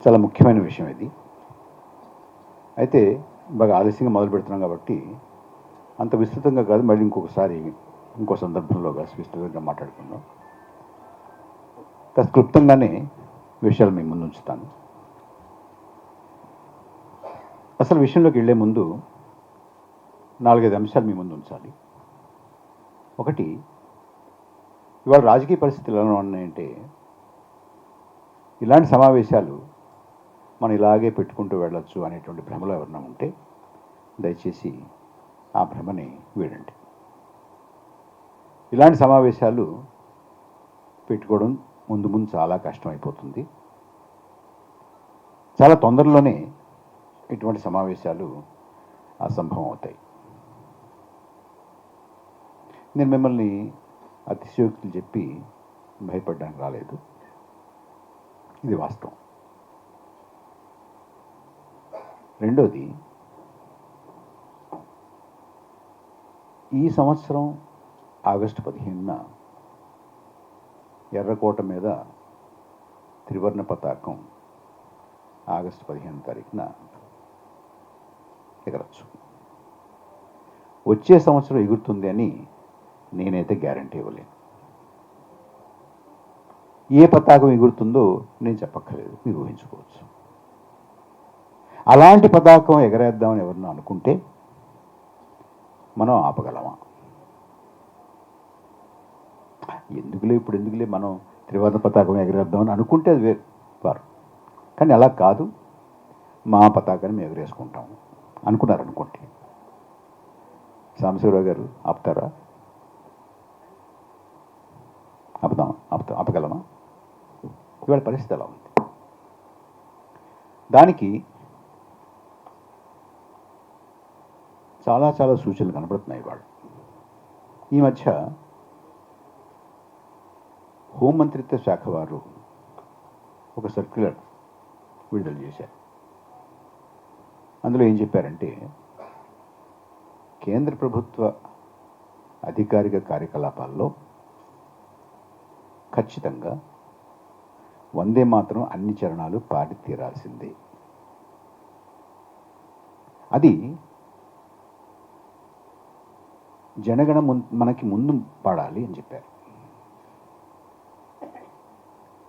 చాలా ముఖ్యమైన విషయం ఇది. అయితే బాగా ఆలస్యంగా మొదలు పెడుతున్నాం కాబట్టి అంత విస్తృతంగా కాదు, మళ్ళీ ఇంకో సందర్భంలో విస్తృతంగా మాట్లాడుకుందాం. కాస్త క్లుప్తంగానే విషయాలు మీ ముందు ఉంచుతాను. అసలు విషయంలోకి వెళ్ళే ముందు 4-5 అంశాలు మీ ముందు ఉంచాలి. ఒకటి, ఇవాళ రాజకీయ పరిస్థితులు ఎలా ఉన్నాయంటే, ఇలాంటి సమావేశాలు మనం ఇలాగే పెట్టుకుంటూ వెళ్ళొచ్చు అనేటువంటి భ్రమలో ఎవరైనా ఉంటే దయచేసి ఆ భ్రమని వీడండి. ఇలాంటి సమావేశాలు పెట్టుకోవడం ముందు చాలా కష్టమైపోతుంది. చాలా తొందరలోనే ఇటువంటి సమావేశాలు అసంభవం అవుతాయి. నేను మిమ్మల్ని అతిశయోక్తులు చెప్పి భయపడడానికి రాలేదు, ఇది వాస్తవం. రెండోది, ఈ సంవత్సరం ఆగస్టు 15న ఎర్రకోట మీద త్రివర్ణ పతాకం ఆగస్టు 15వ తారీఖున ఎగరచ్చు. వచ్చే సంవత్సరం ఎగురుతుంది అని నేనైతే గ్యారంటీ ఇవ్వలేను. ఏ పతాకం ఎగురుతుందో నేను చెప్పక్కర్లేదు, మీరు ఊహించుకోవచ్చు. అలాంటి పతాకం ఎగరేద్దామని ఎవరన్నా అనుకుంటే మనం ఆపగలమా? ఎందుకులే మనం త్రివర్ణ పతాకం ఎగరేద్దామని అనుకుంటే అది వారు, కానీ అలా కాదు, మా పతాకాన్ని మేము ఎగరేసుకుంటాం అనుకున్నారనుకోండి, సాంబశివరావు గారు ఆపుతారా? ఆపగలమా? ఇవాళ పరిస్థితి ఎలా ఉంది? దానికి చాలా సూచనలు కనబడుతున్నాయి. వాళ్ళు ఈ మధ్య హోంమంత్రిత్వ శాఖ వారు ఒక సర్క్యులర్ విడుదల చేశారు. అందులో ఏం చెప్పారంటే, కేంద్ర ప్రభుత్వ అధికారిక కార్యకలాపాల్లో ఖచ్చితంగా వందే మాత్రం అన్ని చరణాలు పాడి తీరాల్సిందే. అది జనగణ మనకి ముందు పాడాలి అని చెప్పారు.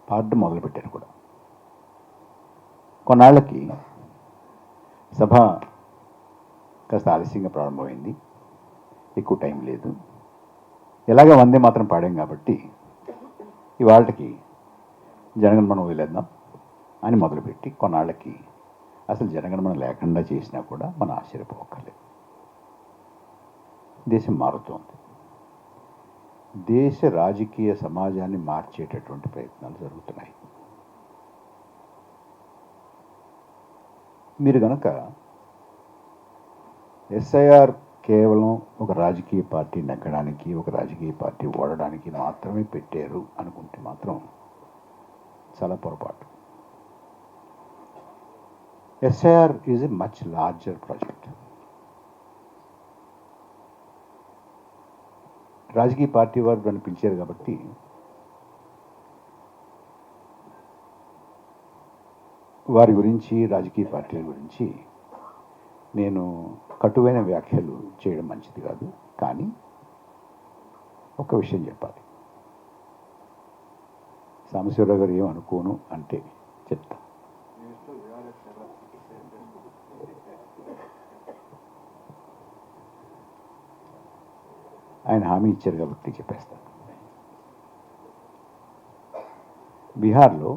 పాడడం మొదలుపెట్టారు కూడా. కొన్నాళ్ళకి సభ కాస్త ఆలస్యంగా ప్రారంభమైంది, ఎక్కువ టైం లేదు. ఎలాగ వందే మాత్రం పాడాం కాబట్టి ఇవాళకి జనగణమనం వదిలేద్దాం అని మొదలుపెట్టి కొన్నాళ్ళకి అసలు జనగణమనం లేకుండా చేసినా కూడా మనం ఆశ్చర్యపోక్కర్లేదు. దేశం మారుతోంది. దేశ రాజకీయ సమాజాన్ని మార్చేటటువంటి ప్రయత్నాలు జరుగుతున్నాయి. మీరు గనక ఎస్ఐఆర్ కేవలం ఒక రాజకీయ పార్టీ నెగ్గడానికి, ఒక రాజకీయ పార్టీ ఓడడానికి మాత్రమే పెట్టారు అనుకుంటే మాత్రం చాలా పొరపాటు. SIR is a much larger project. రాజకీయ పార్టీ వారు దాన్ని పిలిచారు కాబట్టి వారి గురించి, రాజకీయ పార్టీల గురించి నేను కటువైన వ్యాఖ్యలు చేయడం మంచిది కాదు. కానీ ఒక విషయం చెప్పాలి. సాంబశివరావు గారు ఏమనుకోను అంటే చెప్తా. ఆయన హామీ ఇచ్చారు కాబట్టి చెప్పేస్తాను. బీహార్లో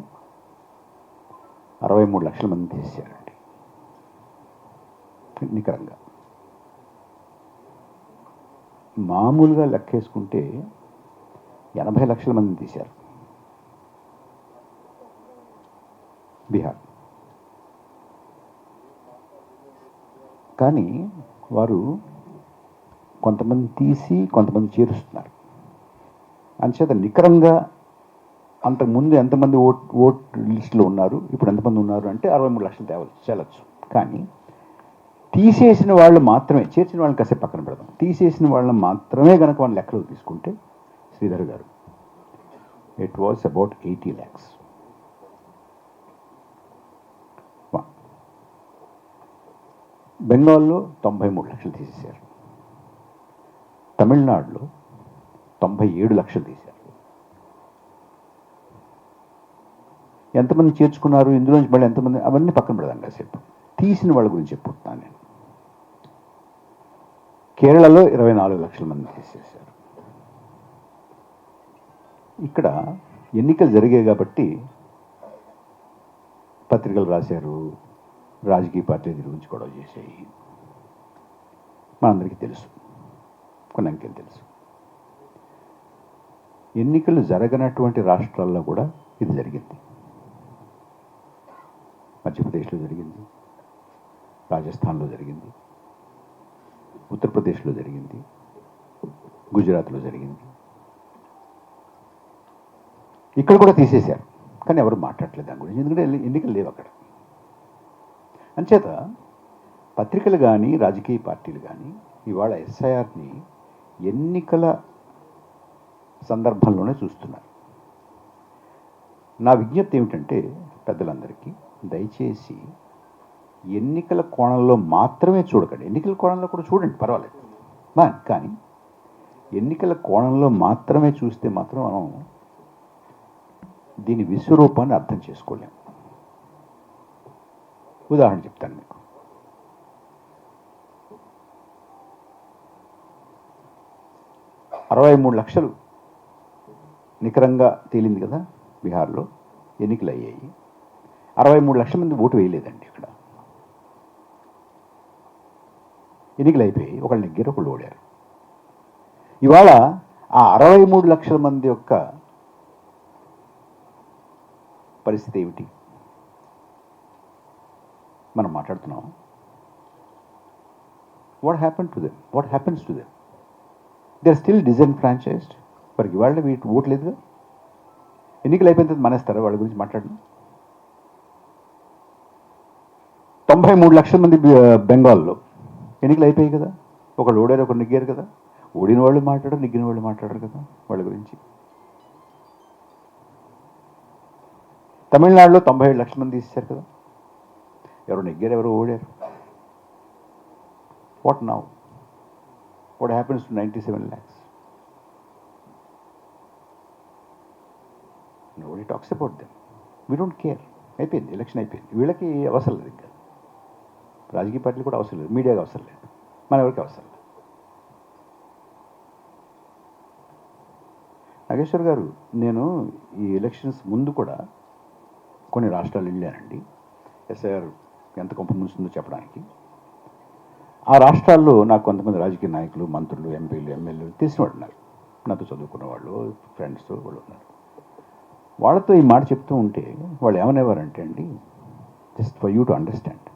63 లక్షల మంది తీసేశారండి నికరంగా. మామూలుగా లెక్కేసుకుంటే 80 లక్షల మందిని తీశారు బీహార్. కానీ వారు కొంతమంది తీసి కొంతమంది చేరుస్తున్నారు. అంచేత నికరంగా అంతకుముందు ఎంతమంది ఓట్ లిస్టులో ఉన్నారు, ఇప్పుడు ఎంతమంది ఉన్నారు అంటే 63 లక్షలు తేవచ్చు. కానీ తీసేసిన వాళ్ళు మాత్రమే, చేర్చిన వాళ్ళని కాసేపు పక్కన పెడదాం, తీసేసిన వాళ్ళని మాత్రమే కనుక వాళ్ళ లెక్కలు తీసుకుంటే Sridhar garu, it was about 80 lakhs. బెంగాల్లో 93 లక్షలు తీసేశారు, తమిళనాడులో 97 లక్షలు తీశారు. ఎంతమంది చేర్చుకున్నారు, ఇందులోంచి మళ్ళీ ఎంతమంది, అవన్నీ పక్కన పెడదాం కాసేపు. తీసిన వాళ్ళ గురించి చెప్పుకుంటున్నాను నేను. కేరళలో 24 లక్షల మంది తీసేశారు. ఇక్కడ ఎన్నికలు జరిగాయి కాబట్టి పత్రికలు రాశారు, రాజకీయ పార్టీల గురించి గొడవ చేశాయి, మనందరికీ తెలుసు, కొన్ని అంకెలు తెలుసు. ఎన్నికలు జరగనటువంటి రాష్ట్రాల్లో కూడా ఇది జరిగింది. మధ్యప్రదేశ్లో జరిగింది, రాజస్థాన్లో జరిగింది, ఉత్తరప్రదేశ్లో జరిగింది, గుజరాత్లో జరిగింది. ఇక్కడ కూడా తీసేశారు, కానీ ఎవరు మాట్లాడలేదు దాని గురించి, ఎందుకంటే ఎన్నికలు లేవు అక్కడ. అంచేత పత్రికలు కానీ రాజకీయ పార్టీలు కానీ ఇవాళ ఎస్ఐఆర్ని ఎన్నికల సందర్భంలోనే చూస్తున్నారు. నా విజ్ఞప్తి ఏమిటంటే పెద్దలందరికీ, దయచేసి ఎన్నికల కోణంలో మాత్రమే చూడకండి. ఎన్నికల కోణంలో కూడా చూడండి, పర్వాలేదు, కానీ ఎన్నికల కోణంలో మాత్రమే చూస్తే మాత్రం మనం దీని విశ్వరూపాన్ని అర్థం చేసుకోలేము. ఉదాహరణ చెప్తాను మీకు. $63 లక్షలు నికరంగా తేలింది కదా బీహార్లో, ఎన్నికలు అయ్యాయి. 63 లక్షల మంది ఓటు వేయలేదండి ఇక్కడ. ఎన్నికలు అయిపోయి ఒకళ్ళు నెగ్గారు, ఒకళ్ళు ఓడారు. ఇవాళ ఆ 63 లక్షల మంది యొక్క పరిస్థితి ఏమిటి మనం మాట్లాడుతున్నాం. What happen to them, what happens to them? They are still disenfranchised. వారికి ఇవాళ వీటి ఓటు లేదుగా. ఎన్నికలు అయిపోయిన తర్వాత మానేస్తారా వాళ్ళ గురించి మాట్లాడడం? 93 లక్షల మంది బెంగాల్లో ఎన్నికలు అయిపోయాయి కదా, ఒకళ్ళు ఓడారు, ఒకరు నెగ్గారు కదా. ఓడిన వాళ్ళు మాట్లాడరు, నెగ్గిన వాళ్ళు మాట్లాడరు కదా వాళ్ళ గురించి. తమిళనాడులో 97 లక్షల మంది తీసేశారు కదా, ఎవరు నెగ్గారు, ఎవరు ఓడారు. What now? What happens to 97 lakhs? Nobody talks about them. We don't care. అయిపోయింది, ఎలక్షన్ అయిపోయింది. వీళ్ళకి అవసరం లేదు, ఇంకా రాజకీయ పార్టీలు కూడా అవసరం లేదు, మీడియాకి అవసరం లేదు, మన ఎవరికి అవసరం లేదు. నాగేశ్వర్ గారు, నేను ఈ ఎలక్షన్స్ ముందు కూడా కొన్ని రాష్ట్రాలు వెళ్ళానండి, ఎస్ఐఆర్ ఎంత కొంప ముంచుతుందో చెప్పడానికి. ఆ రాష్ట్రాల్లో నాకు కొంతమంది రాజకీయ నాయకులు, మంత్రులు, ఎంపీలు, ఎమ్మెల్యేలు తెలిసిన వాళ్ళు ఉన్నారు, నాతో చదువుకున్న వాళ్ళు, ఫ్రెండ్స్ వాళ్ళు ఉన్నారు. వాళ్ళతో ఈ మాట చెప్తూ ఉంటే వాళ్ళు ఏమనేవారంటే అండి, just for you to understand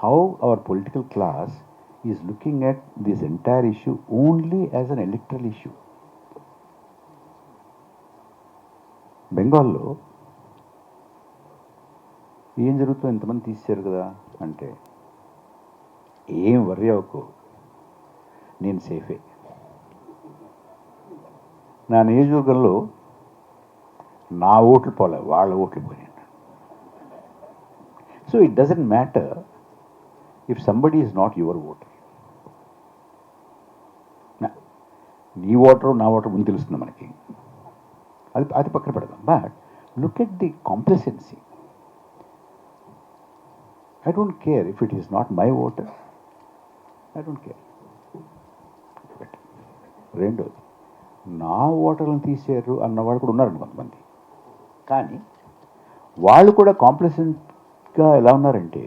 how our political class is looking at this entire issue only as an electoral issue. బెంగాల్లో ఏం జరుగుతుందో, ఎంతమంది తీసేశారు కదా అంటే, ఏం వర్రీ అవ్వకు, నేను సేఫే. నా నియోజకవర్గంలో నా ఓట్లు పోలే, వాళ్ళ ఓట్లు పోయాయి. So it doesn't matter if somebody is not your voter. నీ ఓటరు నా ఓటర్ ముందు తెలుస్తుంది మనకి, అది పక్కన పెడదాం. But look at the complacency. I don't care if it is not my voter. I don't care. But రెండోది, నా ఓటర్లను తీసారు అన్నవాళ్ళు కూడా ఉన్నారండి కొంతమంది. కానీ వాళ్ళు కూడా కాంప్లసెంట్గా ఎలా ఉన్నారంటే,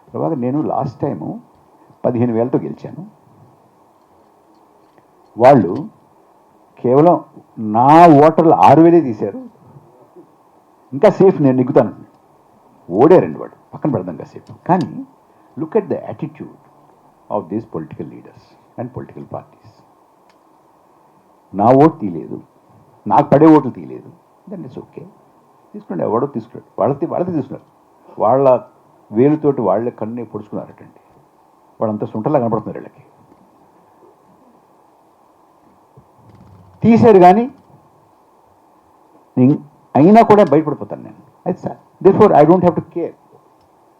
ప్రభాకర్, నేను లాస్ట్ టైము 15,000తో గెలిచాను, వాళ్ళు కేవలం నా ఓటర్లు 6,000 తీశారు, ఇంకా సేఫ్, నేను నెగ్గుతాను. ఓడారండి వాడు, పక్కన పెడదాం కాసేపు. కానీ look at the attitude of these political leaders and political parties. నా ఓటు తీయలేదు, నాకు పడే ఓట్లు తీయలేదు, దెన్ ఇట్స్ ఓకే, తీసుకోండి, ఎవడో తీసుకున్నాడు, వాళ్ళది తీసుకున్నారు. వాళ్ళ వేలుతోటి వాళ్ళ కన్ను పొడుచుకున్నారటండి, వాళ్ళంతా సుంటలా కనపడుతున్నారు వీళ్ళకి. తీశారు కానీ అయినా కూడా బయటపడిపోతాను నేను. అయితే sir, therefore I don't have to care.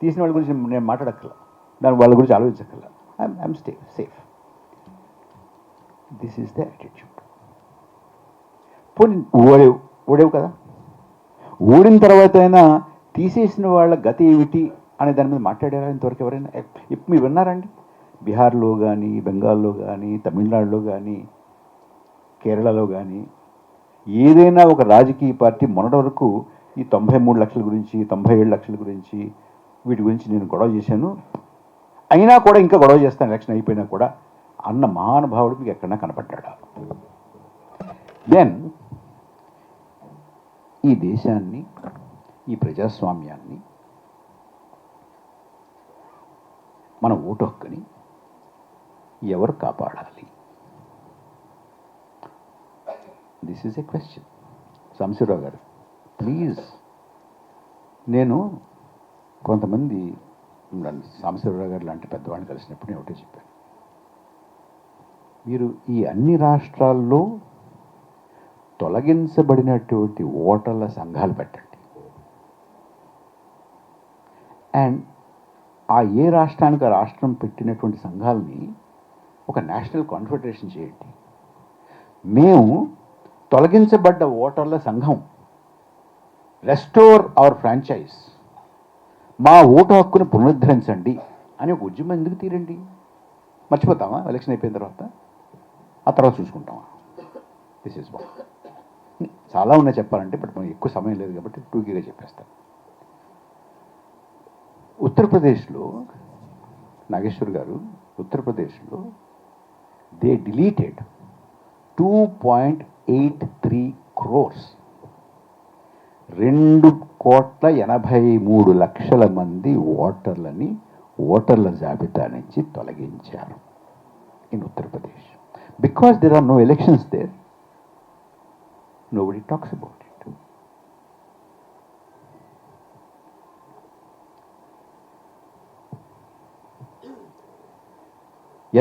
తీసిన వాళ్ళ గురించి నేను మాట్లాడక్కర్లా. దాని వాళ్ళ గురించి ఆలోచించగల I'm safe. This is the attitude. పోనీ ఓడేవు కదా, ఓడిన తర్వాత అయినా తీసేసిన వాళ్ళ గతి ఏమిటి అనే దాని మీద మాట్లాడారా ఇంతవరకు ఎవరైనా? ఇప్పుడు మీరు విన్నారండి? బీహార్లో కానీ, బెంగాల్లో కానీ, తమిళనాడులో కానీ, కేరళలో కానీ ఏదైనా ఒక రాజకీయ పార్టీ మొన్నటి వరకు ఈ 93 లక్షల గురించి, 97 లక్షల గురించి, వీటి గురించి నేను గొడవ చేశాను, అయినా కూడా ఇంకా గొడవ చేస్తాను ఎలక్షన్ అయిపోయినా కూడా అన్న మహానుభావుడు మీకు ఎక్కడన్నా కనపడ్డా? దెన్ ఈ దేశాన్ని, ఈ ప్రజాస్వామ్యాన్ని, మన ఓటు హక్కుని ఎవరు కాపాడాలి? This is a question. Sambasivarao గారు ప్లీజ్, నేను కొంతమంది సాంబశివరావు గారు లాంటి పెద్దవాడిని కలిసినప్పుడు నేను ఒకటే చెప్పాను, మీరు ఈ అన్ని రాష్ట్రాల్లో తొలగించబడినటువంటి ఓటర్ల సంఘాలు పెట్టండి, అండ్ ఆ ఏ రాష్ట్రానికి ఆ రాష్ట్రం పెట్టినటువంటి సంఘాలని ఒక నేషనల్ కాన్ఫెడరేషన్ చేయండి. మేము తొలగించబడ్డ ఓటర్ల సంఘం, రెస్టోర్ అవర్ ఫ్రాంచైజ్, మా ఓటు హక్కును పునరుద్ధరించండి అని ఒక ఉద్యమం ఎందుకు తీరండి? మర్చిపోతామా ఎలక్షన్ అయిపోయిన తర్వాత? ఆ తర్వాత చూసుకుంటామా? This is what. చాలా ఉన్నాయి చెప్పాలంటే, బట్ మనకి ఎక్కువ సమయం లేదు కాబట్టి టూకీగా చెప్పేస్తాను. ఉత్తరప్రదేశ్లో నాగేశ్వర్ గారు, ఉత్తరప్రదేశ్లో దే డిలీటెడ్ 2.83 crores, 2,83,00,000 మంది ఓటర్లని ఓటర్ల జాబితా నుంచి తొలగించారు in Uttar Pradesh. Because there are no elections there, nobody talks about it.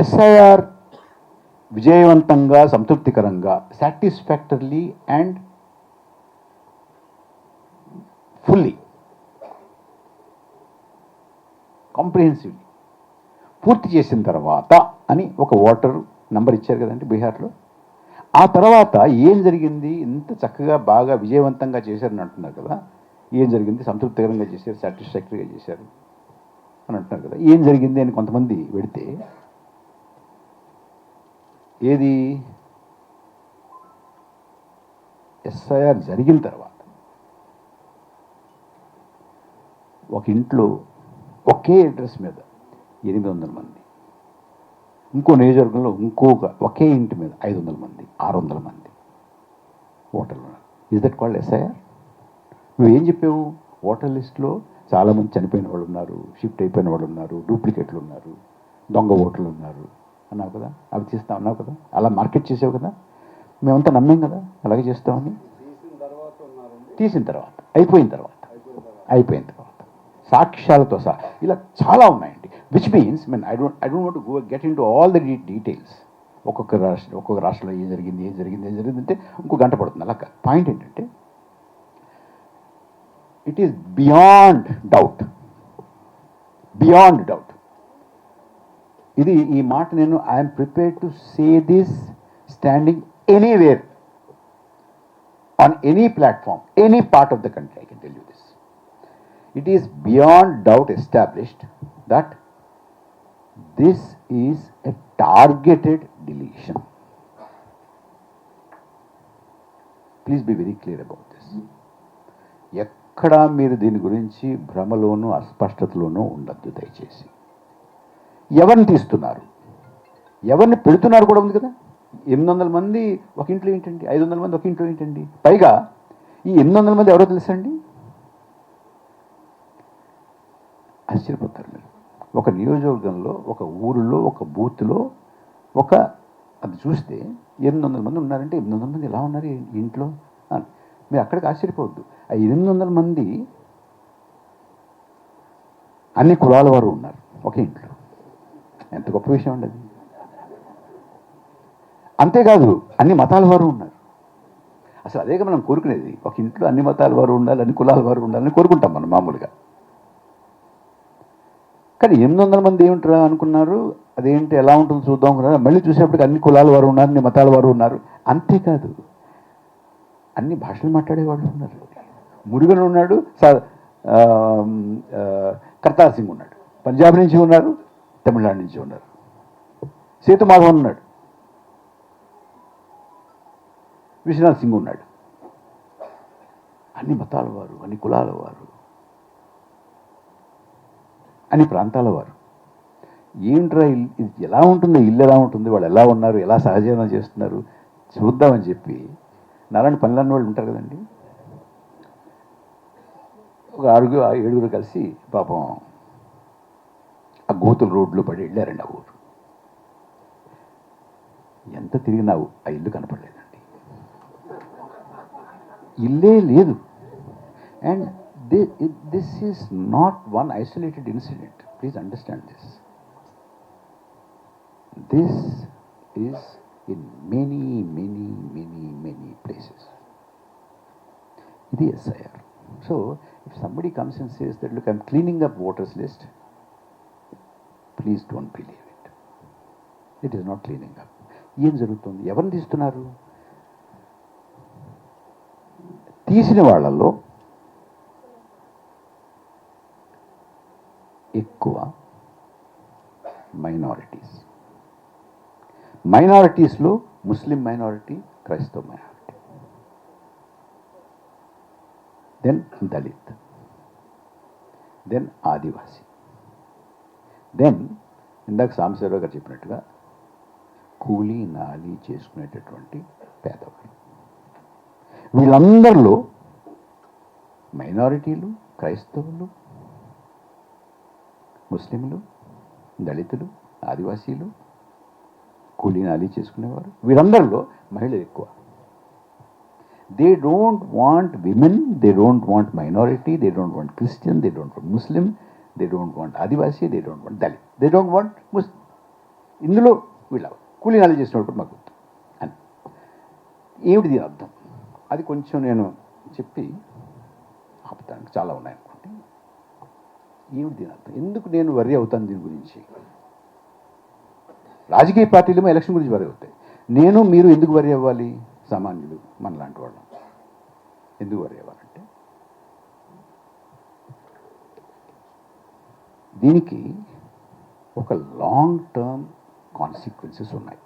SIR విజయవంతంగా, సంతృప్తికరంగా, సాటిస్ఫాక్టరీలీ అండ్ ఫుల్లీ, కాంప్రిహెన్సివ్లీ పూర్తి చేసిన తర్వాత అని ఒక ఓటర్ నంబర్ ఇచ్చారు కదండి బీహార్లో. ఆ తర్వాత ఏం జరిగింది? ఇంత చక్కగా బాగా విజయవంతంగా చేశారని అంటున్నారు కదా. ఏం జరిగింది? సంతృప్తికరంగా చేశారు, సాటిస్ఫాక్టరీగా చేశారు అని అంటున్నారు కదా. ఏం జరిగింది అని కొంతమంది పెడితే, ఏది ఎస్ఐఆర్ జరిగిన తర్వాత ఒక ఇంట్లో ఒకే అడ్రస్ మీద 800 మంది, ఇంకో నియోజకవర్గంలో ఒకే ఇంటి మీద 500 మంది, 600 మంది ఓటర్లు ఉన్నారు. Is that called SIR? నువ్వేం చెప్పావు? ఓటర్ లిస్టులో చాలామంది చనిపోయిన వాళ్ళు ఉన్నారు, షిఫ్ట్ అయిపోయిన వాళ్ళు ఉన్నారు, డూప్లికేట్లు ఉన్నారు, దొంగ ఓటర్లు ఉన్నారు అన్నావు కదా. అవి చేస్తా అన్నావు కదా, అలా మార్కెట్ చేసావు కదా. మేమంతా నమ్మేం కదా అలాగే చేస్తామని. తీసిన తర్వాత అయిపోయిన తర్వాత సాక్ష్యాలతో సహా ఇలా చాలా ఉన్నాయండి. Which means I don't want go get in to all the details. ఒక్కొక్క రాష్ట్రంలో ఏం జరిగింది అంటే ఇంకో గంట పడుతుంది. అలా పాయింట్ ఏంటంటే, ఇట్ ఈస్ బియాండ్ డౌట్. ఇది ఈ మాట నేను I'm prepared to say this standing anywhere, on any platform, any part of the country. I can tell you this. It is beyond doubt established that this is a targeted deletion. Please be very clear about this. ఎక్కడా మీరు దీని గురించి భ్రమలోనూ అస్పష్టతలోనూ ఉండద్దు దయచేసి. ఎవరిని తీస్తున్నారు, ఎవరిని పెడుతున్నారు కూడా ఉంది కదా. 800 మంది ఒక ఇంట్లో ఏంటండి, 500 మంది ఒక ఇంట్లో ఏంటండి. పైగా ఈ 800 మంది ఎవరో తెలుసండి? ఆశ్చర్యపోతారు మీరు. ఒక నియోజకవర్గంలో, ఒక ఊరిలో, ఒక బూత్లో అది చూస్తే 800 మంది ఉన్నారంటే 800 మంది ఎలా ఉన్నారు ఇంట్లో అని మీరు అక్కడికి ఆశ్చర్యపోవద్దు. ఆ 800 మంది అన్ని కులాల వారు ఉన్నారు ఒకే ఇంట్లో. ఎంత గొప్ప విషయం అండి అది. అంతేకాదు అన్ని మతాల వారు ఉన్నారు. అసలు అదేగా మనం కోరుకునేది. ఒక ఇంట్లో అన్ని మతాల వారు ఉండాలి, అన్ని కులాల వారు ఉండాలని కోరుకుంటాం మనం మామూలుగా. కానీ 800 మంది ఏమిట్రా అనుకున్నారు, అదేంటి ఎలా ఉంటుందో చూద్దాం అనుకున్నారు. మళ్ళీ చూసేప్పటికి అన్ని కులాల వారు ఉన్నారు, అన్ని మతాల వారు ఉన్నారు. అంతేకాదు, అన్ని భాషలు మాట్లాడేవాళ్ళు ఉన్నారు. మురుగన్ ఉన్నాడు, కర్తార్ సింగ్ ఉన్నాడు, పంజాబ్ నుంచి ఉన్నారు, తమిళనాడు నుంచి ఉన్నారు, సేతుమాధవన్ ఉన్నాడు, విశ్వనాథ్ సింగ్ ఉన్నాడు. అన్ని మతాల వారు, అన్ని కులాల వారు, అన్ని ప్రాంతాల వారు. ఏంట్రా ఇది ఎలా ఉంటుందో, ఇల్లు ఎలా ఉంటుంది, వాళ్ళు ఎలా ఉన్నారు, ఎలా సహజీవనం చేస్తున్నారు చూద్దామని చెప్పి నారాయణ పనులన్న వాళ్ళు ఉంటారు కదండి, ఒక 6-7 కలిసి పాపం ఆ గోతుల రోడ్లో పడి వెళ్ళారండి. ఆ ఊరు ఎంత తిరిగినావు ఆ ఇల్లు కనపడలేదండి, ఇల్లే లేదు. And this is not one isolated incident, please understand this. This is in many places. It is SIR. So, if somebody comes and says that, look, I'm cleaning up voters list, please don't believe it. It is not cleaning up. ఏం జరుగుతుంది, ఎవరిని తీస్తున్నారు? తీసిన వాళ్ళల్లో ఎక్కువ మైనారిటీస్లో ముస్లిం minority, క్రైస్తవ minority, then Dalit, then ఆదివాసీ, then ఇందాక సాంబశివరావు గారు చెప్పినట్టుగా కూలీ నాలి చేసుకునేటటువంటి పేదవాళ్ళు. వీళ్ళందరిలో మైనారిటీలు, క్రైస్తవులు, ముస్లింలు, దళితులు, ఆదివాసీలు, కూలీ నాలి చేసుకునేవారు, వీళ్ళందరిలో మహిళలు ఎక్కువ. They don't want women, they don't want minority, they don't want Christian, they don't want Muslim, they don't want Adivasi, they don't want Dalit, they don't want Muslim. ఇందులో వీళ్ళ కూలీ నాలి చేసినప్పుడు మాకు అని ఏమిటి దీని అర్థం? అది కొంచెం నేను చెప్పి ఆపుతాను, చాలా ఉన్నాయనుకోండి. ఏమిటి దీని అర్థం? ఎందుకు నేను వర్రీ అవుతాను దీని గురించి? రాజకీయ పార్టీలేమో ఎలక్షన్ గురించి వరి అవుతాయి. నేను మీరు ఎందుకు వరి అవ్వాలి? సామాన్యులు మనలాంటి వాళ్ళం ఎందుకు వరి అవ్వాలంటే, దీనికి ఒక లాంగ్ టర్మ్ కాన్సిక్వెన్సెస్ ఉన్నాయి.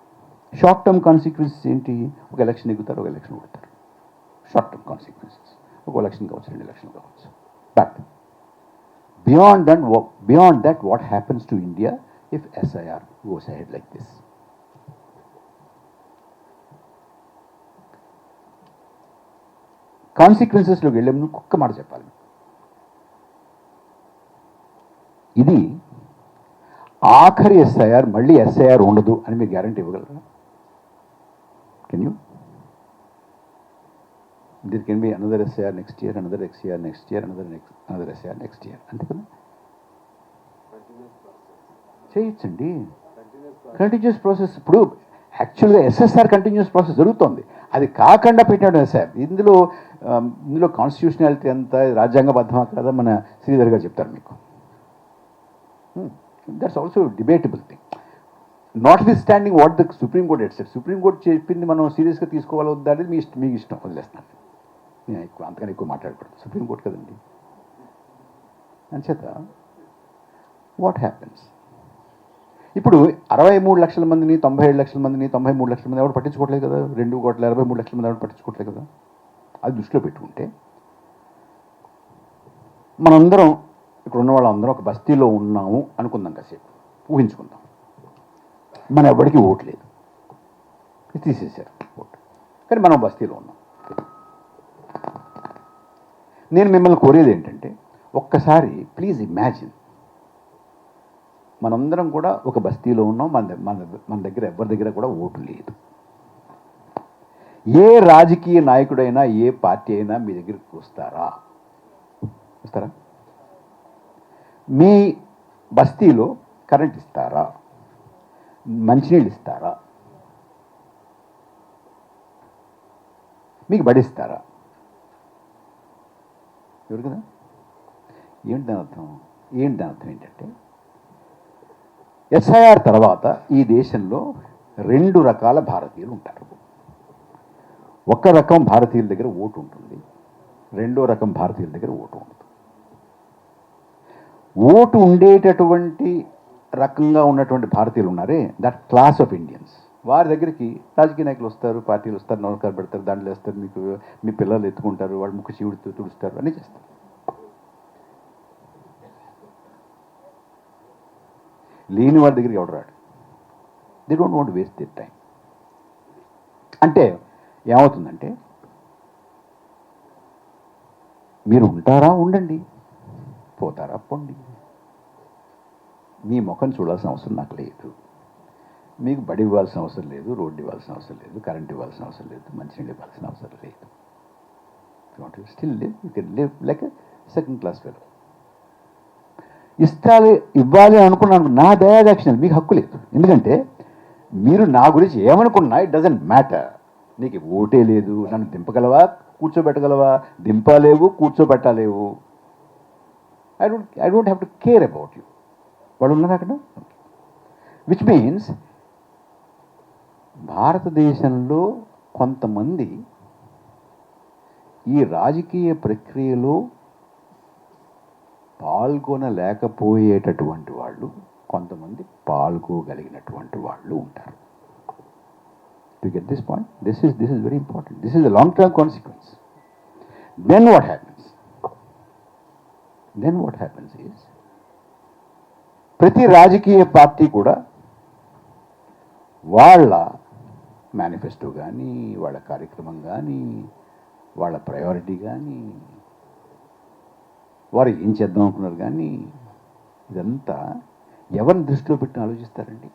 షార్ట్ టర్మ్ కాన్సిక్వెన్సెస్ ఏంటి? ఒక ఎలక్షన్ ఎగుతారు, ఒక ఎలక్షన్ కొడతారు, షార్ట్ టర్మ్ కాన్సిక్వెన్సెస్. ఒక ఎలక్షన్ కావచ్చు, 2 ఎలక్షన్లు కావచ్చు. But beyond that what happens to India if SIR goes ahead like this? కాన్సిక్వెన్సెస్లోకి వెళ్ళే ముందు ఒక్క మాట చెప్పాలి. ఇది ఆఖరి SIR, మళ్ళీ SIR ఉండదు అని మీరు గ్యారంటీ ఇవ్వగలరా? Can you? There can be another SIR next year, another SIR next year, another SIR next year. అంతే కదా? చేయొచ్చండి, కంటిన్యూస్ ప్రాసెస్. ఇప్పుడు యాక్చువల్గా SSR కంటిన్యూస్ ప్రాసెస్ జరుగుతోంది, అది కాకుండా పెట్టాడు SIR. ఇందులో కాన్స్టిట్యూషనాలిటీ అంతా రాజ్యాంగబద్ధమా కదా మన శ్రీధర్ గారు చెప్తారు మీకు. That's also debatable thing. Not with standing what the supreme court at set. Supreme court చెప్పింది మనం సీరియస్గా తీసుకోవాలి వద్దా అనేది మీకు ఇష్టం, వదిలేస్తాను. నేను అంతకన్నా ఎక్కువ మాట్లాడకూడదు, సుప్రీం కోర్ట్ కదండి. అంచేత వాట్ హ్యాపెన్స్? ఇప్పుడు 63 లక్షల మందిని, 97 లక్షల మందిని, 93 లక్షల మంది ఎవరు పట్టించుకోవట్లేదు కదా. 2,23 లక్షల మంది ఎవరు పట్టించుకోవట్లేదు కదా. అది దృష్టిలో పెట్టుకుంటే మనందరం ఇక్కడ ఉన్న వాళ్ళందరం ఒక బస్తీలో ఉన్నాము అనుకుందాం, కాసేపు ఊహించుకుందాం. మన ఎవరికి ఓటు లేదు, తీసేశారు ఓటు, కానీ మనం బస్తీలో ఉన్నాం. నేను మిమ్మల్ని కోరేది ఏంటంటే, ఒక్కసారి ప్లీజ్ ఇమాజిన్, మనందరం కూడా ఒక బస్తీలో ఉన్నాం, మన దగ్గర ఎవరి దగ్గర కూడా ఓటు లేదు. ఏ రాజకీయ నాయకుడైనా, ఏ పార్టీ అయినా మీ దగ్గరికి వస్తారా? మీ బస్తీలో కరెంట్ ఇస్తారా? మంచినీళ్ళు ఇస్తారా? మీకు బడిస్తారా? ఎవరు కదా. ఏంటి దాని అర్థం ఏంటంటే, ఎస్ఐఆర్ తర్వాత ఈ దేశంలో 2 రకాల భారతీయులు ఉంటారు. ఒక రకం భారతీయుల దగ్గర ఓటు ఉంటుంది, రెండో రకం భారతీయుల దగ్గర ఓటు ఉండదు. ఓటు ఉండేటటువంటి రకంగా ఉన్నటువంటి భారతీయులు ఉన్నారే, దట్ క్లాస్ ఆఫ్ ఇండియన్స్, వారి దగ్గరికి రాజకీయ నాయకులు వస్తారు, పార్టీలు వస్తారు, నమస్కారం పెడతారు, దాంట్లో వేస్తారు, మీకు మీ పిల్లలు ఎత్తుకుంటారు, వాళ్ళు ముక్కు చీవుడుతూ తుడుస్తారు, అన్నీ చేస్తారు. లేని వాడి దగ్గరికి ఎవడు రాడు. They don't want waste their time. అంటే ఏమవుతుందంటే, మీరు ఉంటారా ఉండండి, పోతారా పోండి, మీ ముఖం చూడాల్సిన అవసరం నాకు లేదు. మీకు బడి ఇవ్వాల్సిన అవసరం లేదు, రోడ్డు ఇవ్వాల్సిన అవసరం లేదు, కరెంట్ ఇవ్వాల్సిన అవసరం లేదు, మంచినీళ్ళు ఇవ్వాల్సిన అవసరం లేదు. Still live, you can live like a second class fellow. ఇవ్వాలి అనుకున్నాను, నా దయాదాక్షిణ్యాలు, మీకు హక్కు లేదు. ఎందుకంటే మీరు నా గురించి ఏమనుకున్నా ఇట్ డజంట్ మ్యాటర్. నీకు ఓటే లేదు, నన్ను దింపగలవా, కూర్చోబెట్టగలవా, దింపలేవు, కూర్చోబెట్టలేవు. I don't have to care about you. వాళ్ళు ఉన్నారు అక్కడ. విచ్ మీన్స్ భారతదేశంలో కొంతమంది ఈ రాజకీయ ప్రక్రియలో పాల్గొనలేకపోయేటటువంటి వాళ్ళు, కొంతమంది పాల్గొగలిగినటువంటి వాళ్ళు ఉంటారు. To get this point, this is very important. This is the long term consequence. Then what happens is, ప్రతి రాజకీయ పార్టీ కూడా వాళ్ళ మేనిఫెస్టో కానీ, వాళ్ళ కార్యక్రమం కానీ, వాళ్ళ ప్రయారిటీ కానీ, వారు ఏం చేద్దాం అనుకున్నారు కానీ, ఇదంతా ఎవరిని దృష్టిలో పెట్టి ఆలోచిస్తారండి?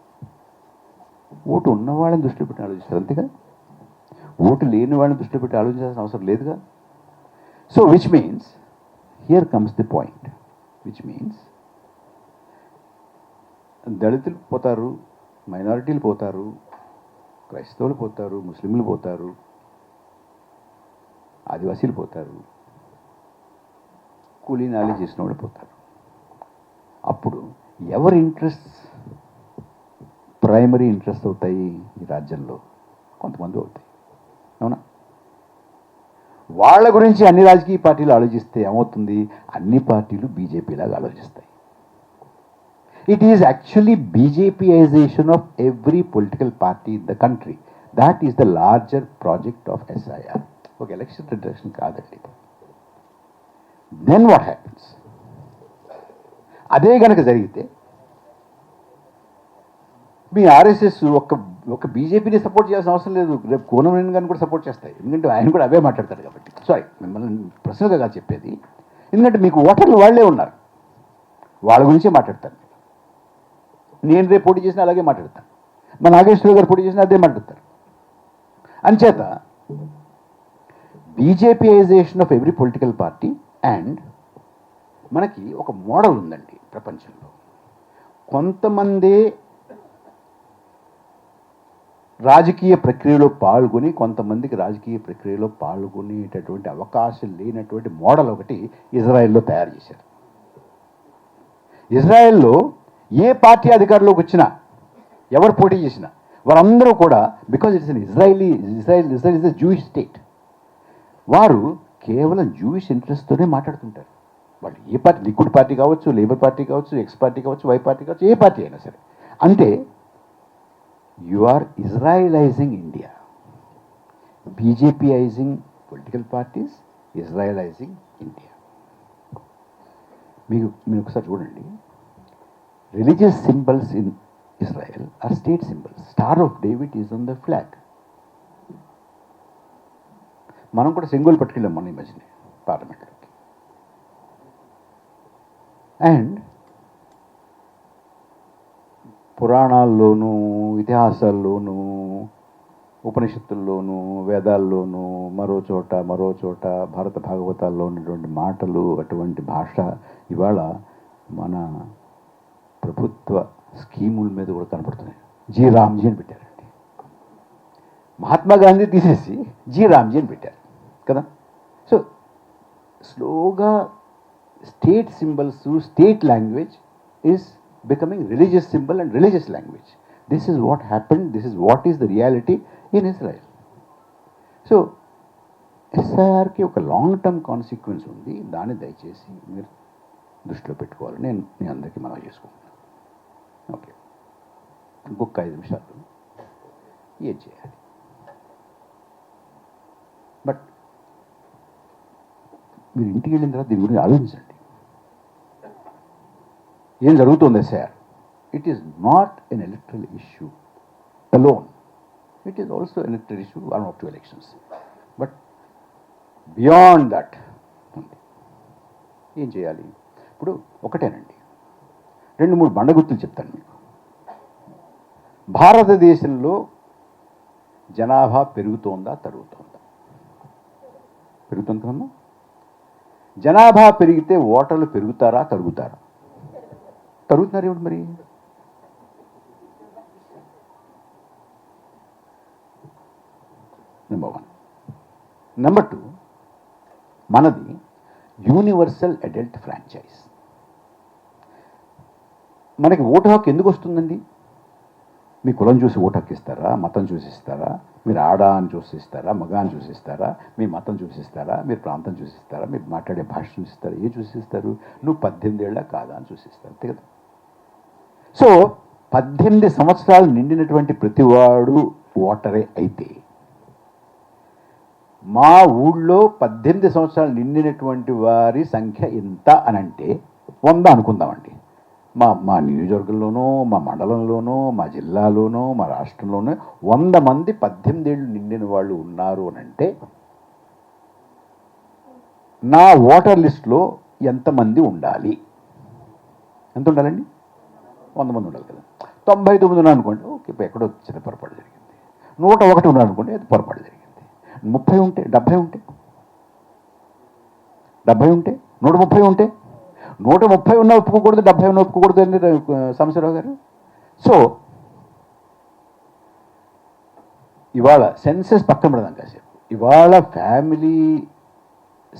ఓటు ఉన్న వాళ్ళని దృష్టిలో పెట్టి ఆలోచిస్తారు, అంతేగా. ఓటు లేని వాళ్ళని దృష్టిలో పెట్టి ఆలోచించాల్సిన అవసరం లేదుగా. So which means, here comes the point, which means దళితులు పోతారు, మైనారిటీలు పోతారు, క్రైస్తవులు పోతారు, ముస్లింలు పోతారు, ఆదివాసీలు పోతారు, కూలీ నాలి చేసిన వాళ్ళు పోతారు. అప్పుడు ఎవరి ఇంట్రెస్ట్ ప్రైమరీ ఇంట్రెస్ట్ అవుతాయి ఈ రాజ్యంలో? కొంతమంది అవుతాయి, అవునా? వాళ్ళ గురించి అన్ని రాజకీయ పార్టీలు ఆలోచిస్తే ఏమవుతుంది? అన్ని పార్టీలు బీజేపీలాగా ఆలోచిస్తాయి. It is actually BJPization of every political party in the country. That is the larger project of SIR. Okay, election reduction కాదండి. Then what happens? అదే కనుక జరిగితే మీ ఆర్ఎస్ఎస్ ఒక బీజేపీని సపోర్ట్ చేయాల్సిన అవసరం లేదు, రేపు కోనమనేని గారిని కూడా సపోర్ట్ చేస్తాయి. ఎందుకంటే ఆయన కూడా అవే మాట్లాడతారు కాబట్టి. సారీ, మిమ్మల్ని ప్రశ్నగా కాదు చెప్పేది. ఎందుకంటే మీకు ఓటర్లు వాళ్ళే ఉన్నారు, వాళ్ళ గురించే మాట్లాడతారు. నేను రేపు పోటీ చేసినా అలాగే మాట్లాడతాను, మా నాగేశ్వరరావు గారు పోటీ చేసినా అదే మాట్లాడతారు. అంచేత BJPization of every political party. And మనకి ఒక మోడల్ ఉందండి ప్రపంచంలో. కొంతమంది రాజకీయ ప్రక్రియలో పాల్గొని, కొంతమందికి రాజకీయ ప్రక్రియలో పాల్గొనేటటువంటి అవకాశం లేనటువంటి మోడల్ ఒకటి ఇజ్రాయెల్లో తయారు చేశారు. ఇజ్రాయెల్లో ఏ పార్టీ అధికారంలోకి వచ్చినా, ఎవరు పోటీ చేసినా, వారందరూ కూడా, because it's an Israel is a Jewish state, వారు కేవలం జూయిష్ ఇంట్రెస్ట్తోనే మాట్లాడుతుంటారు. వాళ్ళు ఏ పార్టీ, లిక్విడ్ పార్టీ కావచ్చు, లేబర్ పార్టీ కావచ్చు, ఎక్స్ పార్టీ కావచ్చు, వై పార్టీ కావచ్చు, ఏ పార్టీ అయినా సరే. అంటే you are Israelizing India. BJPizing political parties, Israelizing India. మీరు ఒకసారి చూడండి, religious symbols in Israel are state symbols. Star of David is on the flag. మనం కూడా సింగోల్ పట్టుకెళ్ళాం మన ఈ మధ్యనే పార్లమెంట్లోకి. అండ్ పురాణాల్లోనూ, ఇతిహాసాల్లోనూ, ఉపనిషత్తుల్లోనూ, వేదాల్లోనూ, మరో చోట భారత భాగవతాల్లో ఉన్నటువంటి మాటలు, అటువంటి భాష ఇవాళ మన ప్రభుత్వ స్కీముల మీద కూడా కనపడుతున్నాయి. జీ రామ్జీ అని పెట్టారండి. మహాత్మా గాంధీ తీసేసి జీ రామ్జీ అని పెట్టారు కదా. సో స్లోగా state symbols, state language is becoming religious symbol and religious language. This is what happened. This is what is the reality in Israel. So, ఎస్ఐఆర్కి ఒక లాంగ్ టర్మ్ కాన్సిక్వెన్స్ ఉంది. దాన్ని దయచేసి మీరు దృష్టిలో పెట్టుకోవాలి. నేను అందరికీ మనం చేసుకుంటున్నాను. ఓకే, ఇంకొక 5 నిమిషాలు ఏం చేయాలి? బట్ మీరు ఇంటికి వెళ్ళిన తర్వాత దీని గురించి ఆలోచించండి. ఏం జరుగుతుంది SIR? It is not an electoral issue alone. It is also electoral issue one of 2 elections. But beyond that ఉంది. ఏం చేయాలి? ఇప్పుడు ఒకటేనండి, 2-3 బండగుర్తులు చెప్తాను మీకు. భారతదేశంలో జనాభా పెరుగుతోందా తరుగుతోందా? పెరుగుతుంది కదమ్మా. జనాభా పెరిగితే ఓటర్లు పెరుగుతారా తరుగుతారా? తరుగుతున్నారు ఏమిటి మరి? నెంబర్ 1. నెంబర్ 2, మనది యూనివర్సల్ అడల్ట్ ఫ్రాంచైజ్. మనకి ఓటు హక్కు ఎందుకు వస్తుందండి? మీ కులం చూసి ఓటు హక్కు ఇస్తారా? మతం చూసి ఇస్తారా? మీరు ఆడ అని చూసి ఇస్తారా? మగ అని చూసి ఇస్తారా? మీ మతం చూసి ఇస్తారా? మీరు ప్రాంతం చూసి ఇస్తారా? మీరు మాట్లాడే భాష చూసిస్తారా? ఏ చూసి ఇస్తారు? నువ్వు 18 ఏళ్ళ కాదా అని చూసి ఇస్తారు, అంతే కదా. సో 18 సంవత్సరాలు నిండినటువంటి ప్రతివాడు ఓటరే అయితే, మా ఊళ్ళో 18 సంవత్సరాలు నిండినటువంటి వారి సంఖ్య ఎంత అని అంటే 100 అనుకుందామండి. మా నియోజకవర్గంలోనూ, మా మండలంలోనూ, మా జిల్లాలోనూ, మా రాష్ట్రంలోనూ 100 మంది 18 ఏళ్ళు నిండిన వాళ్ళు ఉన్నారు అని అంటే, నా ఓటర్ లిస్టులో ఎంతమంది ఉండాలి? ఎంత ఉండాలండి? 100 మంది ఉండాలి కదా. 99 ఉన్నారు అనుకోండి, ఓకే, ఇప్పుడు ఎక్కడో చిన్న పొరపాటు జరిగింది. 101 ఉన్నారు అనుకోండి, అది పొరపాటు జరిగింది. 30 ఉంటే, 70 ఉంటే, 70 ఉంటే, 130 ఉంటే, 130 ఉన్నా ఒప్పుకోకూడదు, 70 ఉన్నా ఒప్పుకోకూడదు అండి సాంబశివరావు గారు. సో ఇవాళ సెన్సెస్ పక్కన పెడదాం కాసేపు. ఇవాళ ఫ్యామిలీ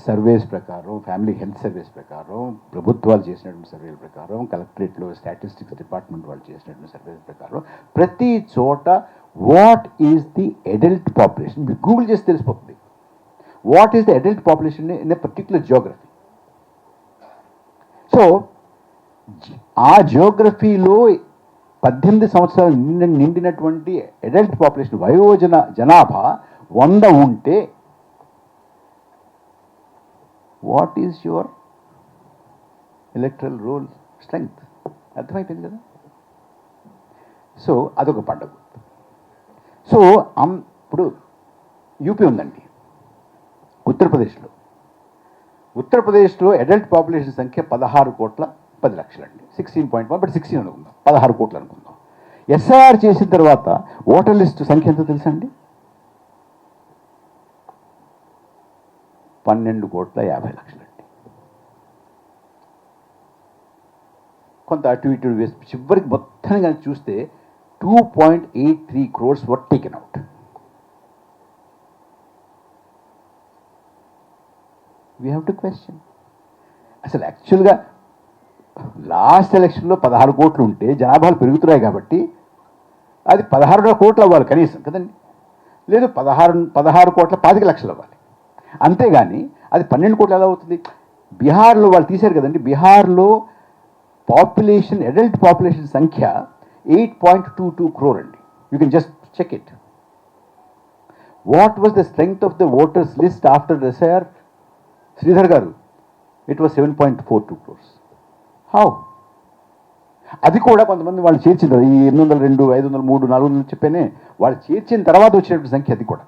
సర్వేస్ ప్రకారం, ఫ్యామిలీ హెల్త్ సర్వేస్ ప్రకారం, ప్రభుత్వాలు చేసినటువంటి సర్వేల ప్రకారం, కలెక్టరేట్లో స్టాటిస్టిక్స్ డిపార్ట్మెంట్ వాళ్ళు చేసినటువంటి సర్వేల ప్రకారం, ప్రతి చోట what is the adult population, మీరు గూగుల్ చేసి తెలిసిపోతుంది. What is the adult population in a particular Geography. So ఆ జియోగ్రఫీలో 18 సంవత్సరాలు నిండినటువంటి అడల్ట్ పాపులేషన్, వయోజన జనాభా 100 ఉంటే, what is your electoral role strength? అర్థమైపోయింది కదా. సో అదొక పండుగ. సో ఇప్పుడు యూపీ ఉందండి, ఉత్తరప్రదేశ్లో అడల్ట్ పాపులేషన్ సంఖ్య 16,10,00,000 అండి. 16.1, బట్ 16 అనుకుందాం, 16 కోట్లు అనుకుందాం. ఎస్ఐఆర్ చేసిన తర్వాత ఓటర్ లిస్ట్ సంఖ్య ఎంతో తెలుసా అండి? 12,50,00,000 అండి. కొంత అటు ఇటు వేసి చివరికి మొత్తం కానీ చూస్తే 2.83 crores were taken out. We have to question. అసలు యాక్చువల్గా లాస్ట్ ఎలక్షన్లో 16 కోట్లు ఉంటే జనాభాలు పెరుగుతున్నాయి కాబట్టి అది 16 కోట్లు అవ్వాలి కనీసం కదండి. లేదు 16 కోట్ల 25 లక్షలు అవ్వాలి. అంతేగాని అది 12 కోట్లు ఎలా అవుతుంది? బీహార్లో వాళ్ళు తీశారు కదండి. బీహార్లో పాపులేషన్, అడల్ట్ పాపులేషన్ సంఖ్య 8.22 crore అండి. You can just check it. What was the strength of the voters list after SIR? Sridhar garu, it was 7.42 crores. How? అది కూడా కొంతమంది వాళ్ళు చేర్చిన ఈ 802, 503, 400 చెప్పానే, వాళ్ళు చేర్చిన తర్వాత వచ్చినటువంటి సంఖ్య. అది కూడా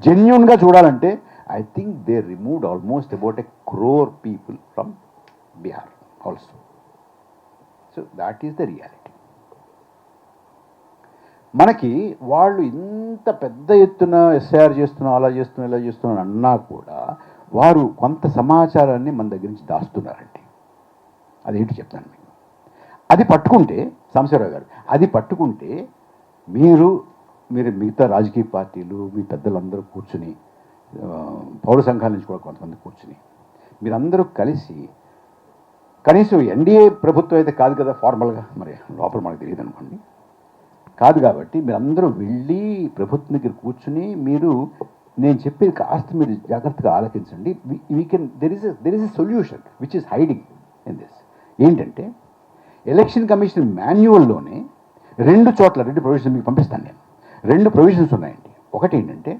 జెన్యూన్గా చూడాలంటే I think they removed almost about 1 crore people from Bihar also. So that is the reality. మనకి వాళ్ళు ఇంత పెద్ద ఎత్తున SIR చేస్తున్నాం, అలా చేస్తున్నాం, ఇలా చేస్తున్నాం అన్నా కూడా వారు కొంత సమాచారాన్ని మన దగ్గర నుంచి దాస్తున్నారండి. అదేంటి చెప్తాను మీకు. అది పట్టుకుంటే సాంబశివరావు గారు, అది పట్టుకుంటే మీరు మిగతా రాజకీయ పార్టీలు, మీ పెద్దలందరూ కూర్చుని, పౌర సంఘాల నుంచి కూడా కొంతమంది కూర్చుని, మీరందరూ కలిసి కనీసం ఎన్డీఏ ప్రభుత్వం అయితే కాదు కదా ఫార్మల్గా, మరి లోపల మనకు తెలియదు అనుకోండి, కాదు. కాబట్టి మీరు అందరూ వెళ్ళి ప్రభుత్వం దగ్గర కూర్చుని మీరు నేను చెప్పేది కాస్త మీరు జాగ్రత్తగా ఆలోచించండి. We can there is a solution which is hiding in this. ఏంటంటే ఎలక్షన్ కమిషన్ మాన్యువల్లోనే 2 చోట్ల 2 ప్రొవిజన్స్ మీకు పంపిస్తాను నేను. 2 ప్రొవిజన్స్ ఉన్నాయండి. ఒకటి ఏంటంటే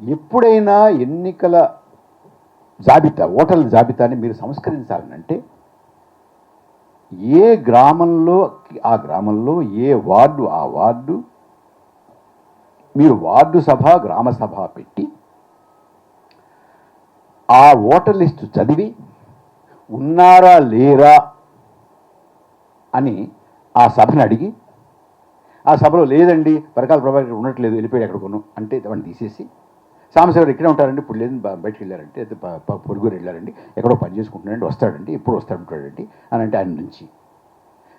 ఎప్పుడైనా ఎన్నికల జాబితా, ఓటర్ల జాబితాని మీరు సంస్కరించాలనంటే ఏ గ్రామంలో ఆ గ్రామంలో, ఏ వార్డు ఆ వార్డు మీరు వార్డు సభ, గ్రామ సభ పెట్టి ఆ ఓటర్ లిస్టు చదివి ఉన్నారా లేరా అని ఆ సభను అడిగి, ఆ సభలో లేదండి పరకాల ప్రభాకర్ ఉండట్లేదు వెళ్ళిపోయాడు ఎక్కడికోను అంటే వాడిని తీసేసి, సాంబశివరావు ఇక్కడే ఉంటారండి ఇప్పుడు లేదు బయటకు వెళ్ళారంటే, అయితే పొరుగురు వెళ్ళారండి ఎక్కడో పని చేసుకుంటున్నారండి వస్తాడండి ఎప్పుడు వస్తాడంటాడండి అని అంటే ఆయన నుంచి,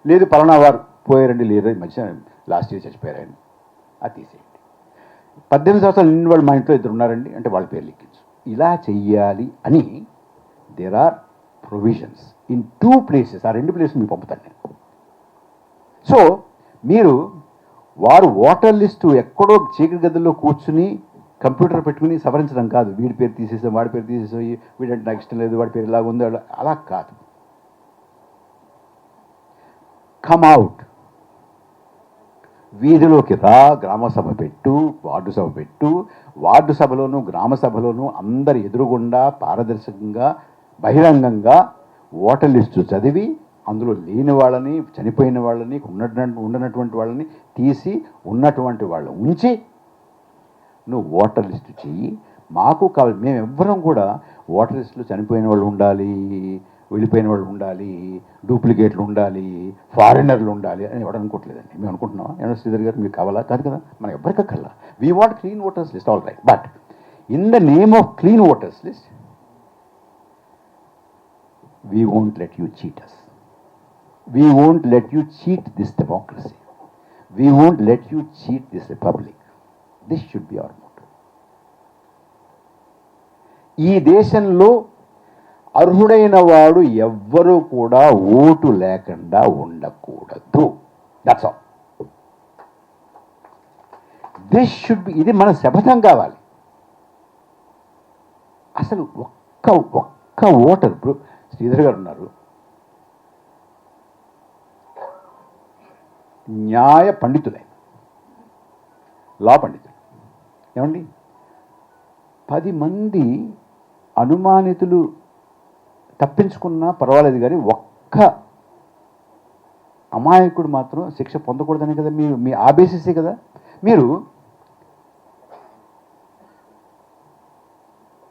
లేదు పలానా వారు పోయారండి లేదు ఈ మధ్య లాస్ట్ ఇయర్ చచ్చిపోయారండి అది తీసేయండి. 18 సంవత్సరాలు నిన్న వాళ్ళు మా ఇంట్లో 2 ఉన్నారండి అంటే వాళ్ళ పేరు లెక్కించు. ఇలా చెయ్యాలి అని there are provisions in 2 places. ఆ 2 ప్లేసెస్ మీకు పంపుతాను నేను. సో మీరు వారు ఓటర్ లిస్టు ఎక్కడో చీకటి గదుల్లో కూర్చుని కంప్యూటర్ పెట్టుకుని సవరించడం కాదు. వీడి పేరు తీసేసాం, వాడి పేరు తీసేసాం, వీడంటే నాకు ఇష్టం లేదు, వాడి పేరు ఇలాగ ఉంది, అలా కాదు. కమ్ అవుట్, వీధిలోకి రా, గ్రామ సభ పెట్టు, వార్డు సభ పెట్టు. వార్డు సభలోను గ్రామ సభలోను అందరి ఎదురుగుండా పారదర్శకంగా బహిరంగంగా ఓటర్ లిస్టు చదివి అందులో లేని వాళ్ళని, చనిపోయిన వాళ్ళని, ఉండనటువంటి వాళ్ళని తీసి ఉన్నటువంటి వాళ్ళు ఉంచి నువ్వు ఓటర్ లిస్టు చెయ్యి. మాకు కావాలి, మేము ఎవ్వరం కూడా ఓటర్ లిస్టులో చనిపోయిన వాళ్ళు ఉండాలి, వెళ్ళిపోయిన వాళ్ళు ఉండాలి, డూప్లికేట్లు ఉండాలి, ఫారినర్లు ఉండాలి అని ఎవరు అనుకోవట్లేదండి. మేము అనుకుంటున్నాం ఏమన్నా శ్రీధర్ గారు మీకు కావాలా? కాదు కదా, మనం ఎవరికి కల్లా we want clean voters list, all right. But in the name of clean voters list we won't let you cheat us. We won't let you cheat this democracy. We won't let you cheat this republic. This should be our motto. ఈ దేశంలో అర్హుడైన వాడు ఎవ్వరూ కూడా vote లేకుండా ఉండకూడదు. That's all. This should be, ఇది మన శపథం కావాలి. అసలు ఒక్క ఓటర్, ఇప్పుడు శ్రీధర్ గారు ఉన్నారు, న్యాయ పండితులే, లా పండితులు. ఏమండి 10 మంది అనుమానితులు తప్పించుకున్నా పర్వాలేదు కానీ ఒక్క అమాయకుడు మాత్రం శిక్ష పొందకూడదని కదా మీ ఆబేసిసే కదా. మీరు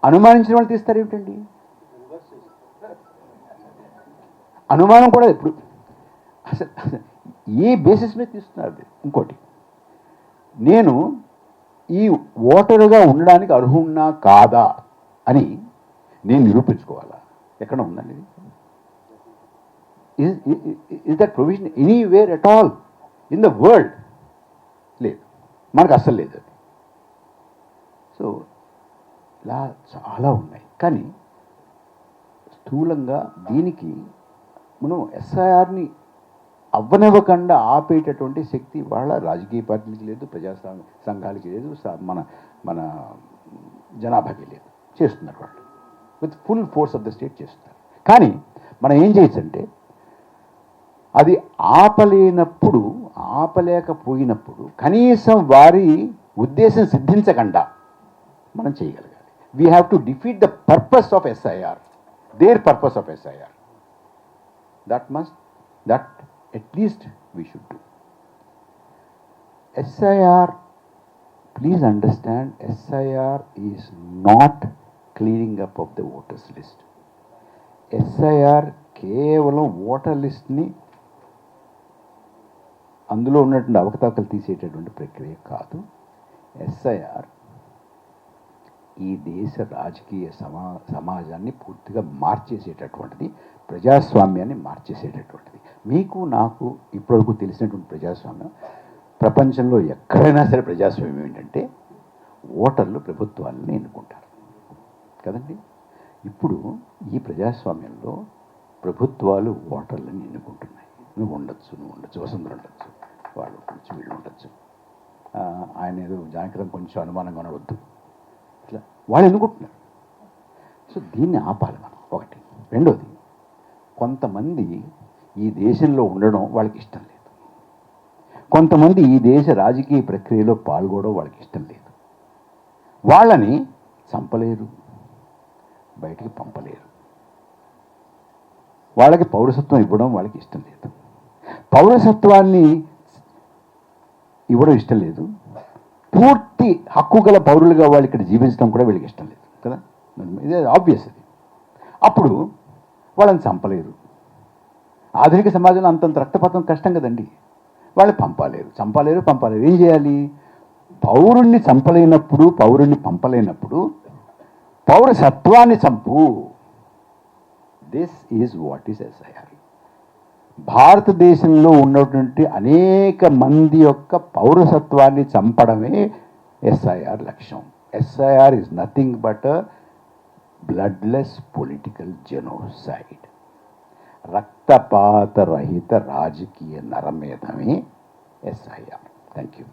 అనుమానించిన వాళ్ళు తీస్తారేమిటండి? అనుమానం కూడా ఇప్పుడు అసలు ఏ బేసిస్ మీద తీస్తున్నారు? ఇంకోటి, నేను ఈ ఓటరుగా ఉండడానికి అర్హున్నా కాదా అని నేను నిరూపించుకోవాలా? ఎక్కడ ఉందండి ఇది? Is that provision anywhere at all in the world? లేదు, మనకు అస్సలు లేదు అది. సో ఇలా చాలా ఉన్నాయి. కానీ స్థూలంగా దీనికి మనం ఎస్ఐఆర్ని అవ్వనివ్వకుండా ఆపేటటువంటి శక్తి వాళ్ళ రాజకీయ పార్టీలకి లేదు, ప్రజా సంఘాలకి లేదు, మన జనాభాకి లేదు. చేస్తున్నారు వాళ్ళు with full force of the state చేస్తున్నారు. కానీ మనం ఏం చేయొచ్చంటే అది ఆపలేకపోయినప్పుడు కనీసం వారి ఉద్దేశం సిద్ధించకుండా మనం చేయగలగాలి. We have to defeat the purpose of SIR, their purpose of SIR. that at least we should do. SIR, please understand, SIR is not cleaning up of the voters list. SIR కేవలం voter లిస్ట్ని అందులో ఉన్నటువంటి అవకతవకలు తీసేటటువంటి ప్రక్రియ కాదు. SIR ఈ దేశ రాజకీయ సమాజాన్ని పూర్తిగా మార్చేసేటటువంటిది, ప్రజాస్వామ్యాన్ని మార్చేసేటటువంటిది. మీకు నాకు ఇప్పటివరకు తెలిసినటువంటి ప్రజాస్వామ్యం, ప్రపంచంలో ఎక్కడైనా సరే ప్రజాస్వామ్యం ఏంటంటే ఓటర్లు ప్రభుత్వాలను ఎన్నుకుంటారు కదండి. ఇప్పుడు ఈ ప్రజాస్వామ్యంలో ప్రభుత్వాలు ఓటర్లను ఎన్నుకుంటున్నాయి. నువ్వు ఉండొచ్చు, వసుంధర ఉండొచ్చు, వాళ్ళు ఉండొచ్చు, వీళ్ళు ఉండొచ్చు. ఆయన ఏదో జానకిరం కొంచెం అనుమానంగా ఉండవద్దు, ఇట్లా వాళ్ళు ఎన్నుకుంటున్నారు. సో దీన్ని ఆపాలి మనం, ఒకటి. రెండోది, కొంతమంది ఈ దేశంలో ఉండడం వాళ్ళకి ఇష్టం లేదు, కొంతమంది ఈ దేశ రాజకీయ ప్రక్రియలో పాల్గొనడం వాళ్ళకి ఇష్టం లేదు. వాళ్ళని చంపలేరు, బయటికి పంపలేరు. వాళ్ళకి పౌరసత్వం ఇవ్వడం వాళ్ళకి ఇష్టం లేదు, పౌరసత్వాన్ని ఇవ్వడం ఇష్టం లేదు, పూర్తి హక్కు గల పౌరులుగా వాళ్ళు ఇక్కడ జీవించడం కూడా వీళ్ళకి ఇష్టం లేదు కదా. ఇదే ఆబ్వియస్. అది అప్పుడు వాళ్ళని చంపలేరు. ఆధునిక సమాజంలో అంతంత రక్తపాతం కష్టం కదండి. వాళ్ళు చంపలేరు. ఏం చేయాలి? పౌరుణ్ణి చంపలేనప్పుడు, పౌరుణ్ణి పంపలేనప్పుడు పౌరసత్వాన్ని చంపు. This is what is SIR. భారతదేశంలో ఉన్నటువంటి అనేక మంది యొక్క పౌరసత్వాన్ని చంపడమే ఎస్ఐఆర్ లక్ష్యం. SIR is nothing but bloodless political genocide. రక్తపాత రహిత రాజకీయ నరమేధమే ఎస్ఐఆర్. Thank you.